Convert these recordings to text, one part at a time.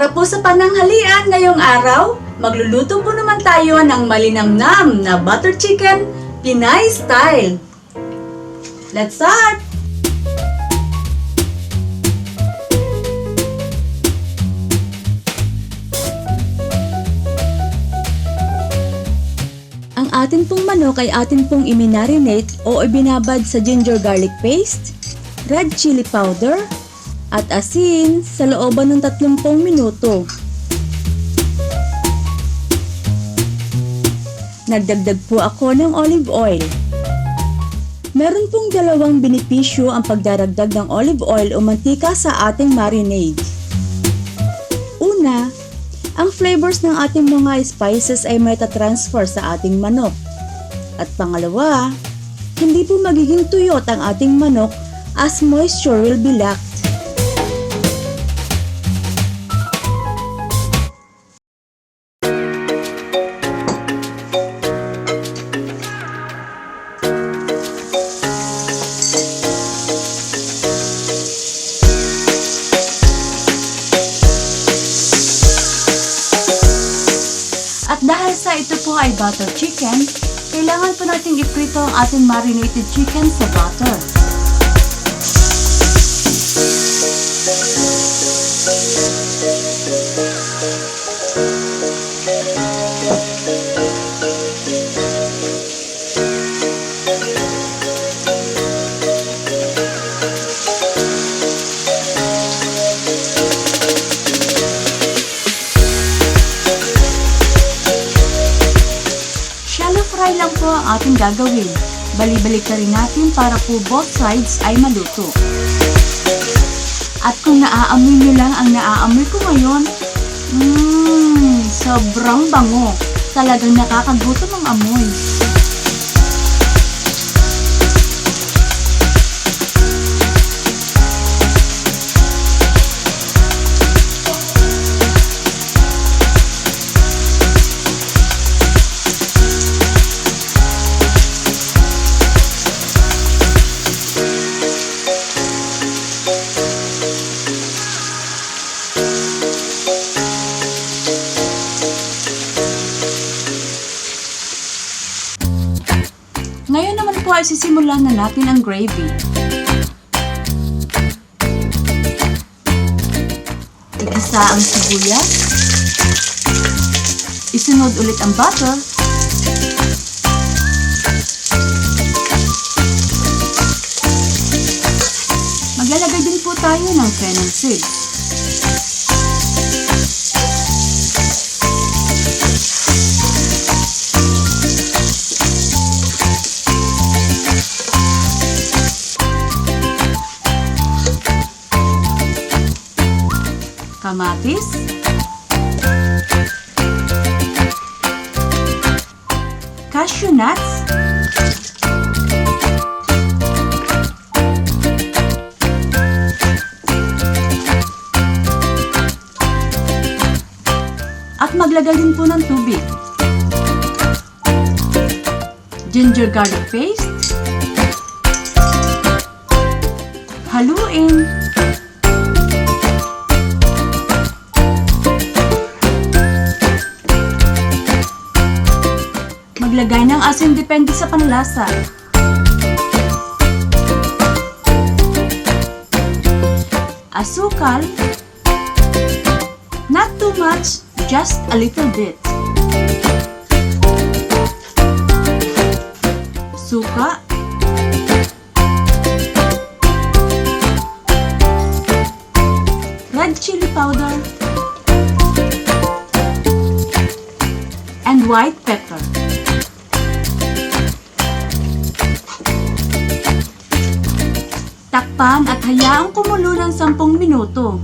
Para po sa pananghalian ngayong araw, magluluto po naman tayo ng malinamnam na butter chicken, Pinay style. Let's start! Ang atin pong manok ay atin pong i-marinate o ibinabad sa ginger garlic paste, red chili powder, at asin sa looban ng 30 minuto. Nagdagdag po ako ng olive oil. Meron pong dalawang benepisyo ang pagdaragdag ng olive oil o mantika sa ating marinade. Una, ang flavors ng ating mga spices ay metatransfer sa ating manok. At pangalawa, hindi po magiging tuyot ang ating manok as moisture will be lacked. At dahil sa ito po ay butter chicken, kailangan po nating iprito ang ating marinated chicken sa butter. Fry lang po ang ating gagawin. Bali-balik na rin natin para po both sides ay maluto. At kung naaamoy nyo lang ang naaamoy ko ngayon, sobrang bango. Talagang nakakagutom ang amoy. Ngayon naman po ay sisimulan na natin ang gravy. Igisa ang sibuyas. Isunod ulit ang butter. Maglalagay din po tayo ng fennel seeds. Kamatis, cashew nuts, at maglagay din po ng tubig, ginger garlic paste, haluin. Maglagay ng asin depende sa panlasa. Asukal. Not too much, just a little bit. Suka. Red chili powder. And white pepper. Takpan at hayaang kumulo ng 10 minuto.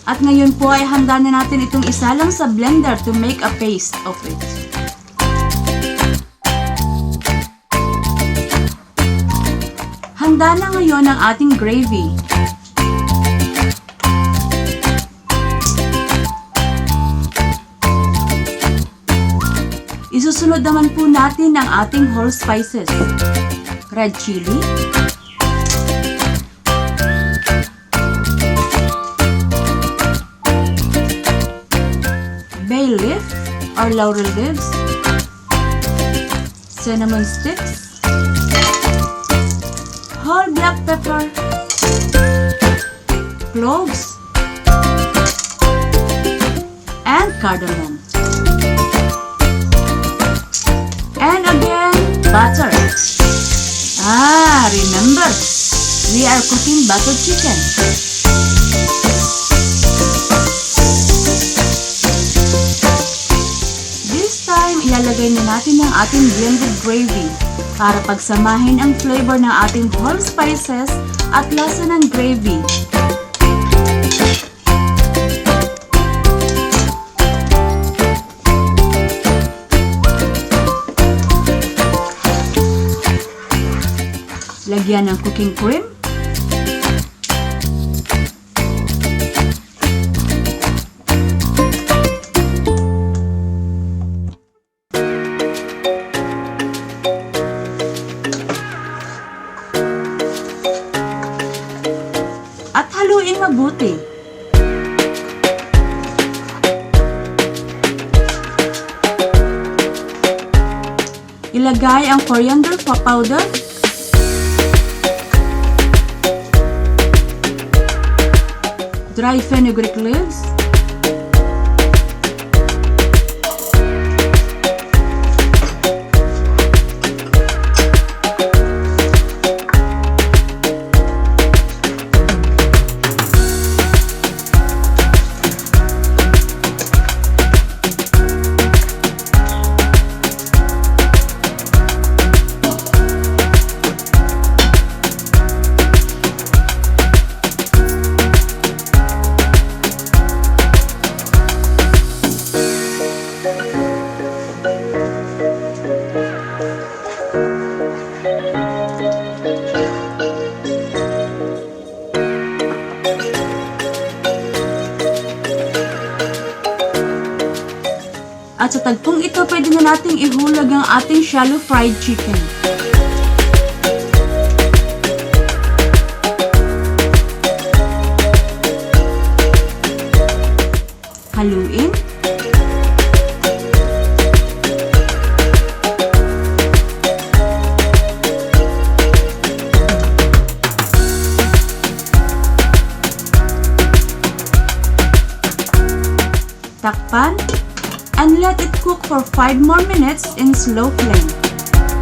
At ngayon po ay handa na natin itong isalang sa blender to make a paste of it. handa na ngayon ang ating gravy. Isusunod naman po natin ang ating whole spices. Red chili, bay leaf or laurel leaves, cinnamon sticks, whole black pepper, cloves, and cardamom. And again, butter. Remember, we are cooking butter chicken. This time, ilalagay na natin ang ating blended gravy para pagsamahin ang flavor ng ating whole spices at lasa ng gravy. Lagyan ng cooking cream. At haluin mabuti. Ilagay ang coriander powder, dry fenugreek leaves, at sa tagpong ito, pwede na nating ihulog ang ating shallow fried chicken. Haluin. Takpan. And let it cook for 5 more minutes in slow flame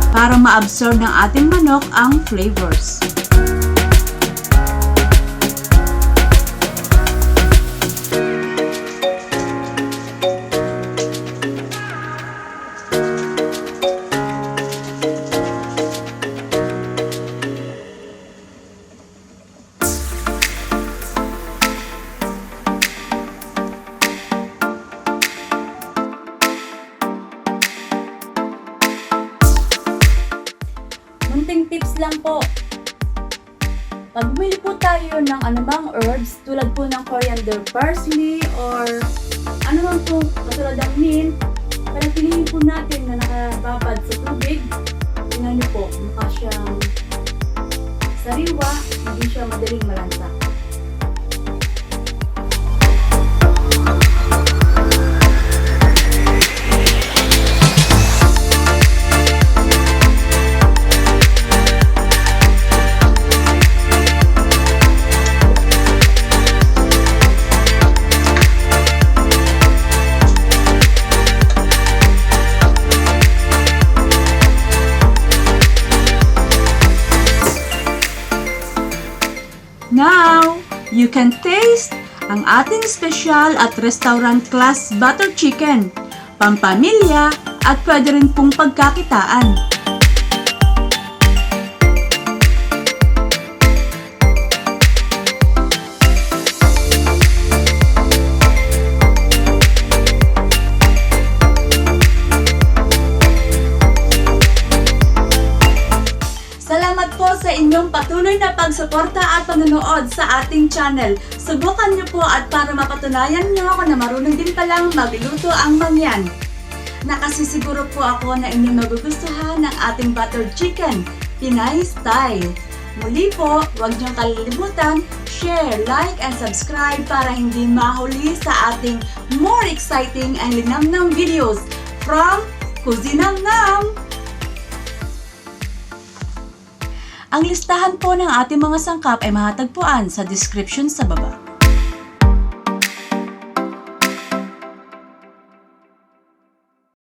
para ma-absorb ng ating manok ang flavors. Munting tips lang po. Pag bumili po tayo ng anumang herbs tulad po ng coriander, parsley, or anumang po katulad ng mint, panatilihin po natin na nakababad sa tubig. Tingnan niyo po, mukha siyang sariwa, hindi siya madaling malansa. Now, you can taste ang ating special at restaurant class butter chicken, pampamilya at pwede rin pong pagkakitaan. Salamat po sa inyong patuloy pagsuporta at panonood sa ating channel. Subukan niyo po at para mapatunayan niyo ako na marunong din palang magluto ang mangyan. Nakasisiguro po ako na inyong magugustuhan ng ating buttered chicken, Pinay style. Muli po, huwag niyong kalilimutan, share, like, and subscribe para hindi mahuli sa ating more exciting and linamnam videos from Kusinamnam! Ang listahan po ng ating mga sangkap ay matatagpuan sa description sa baba.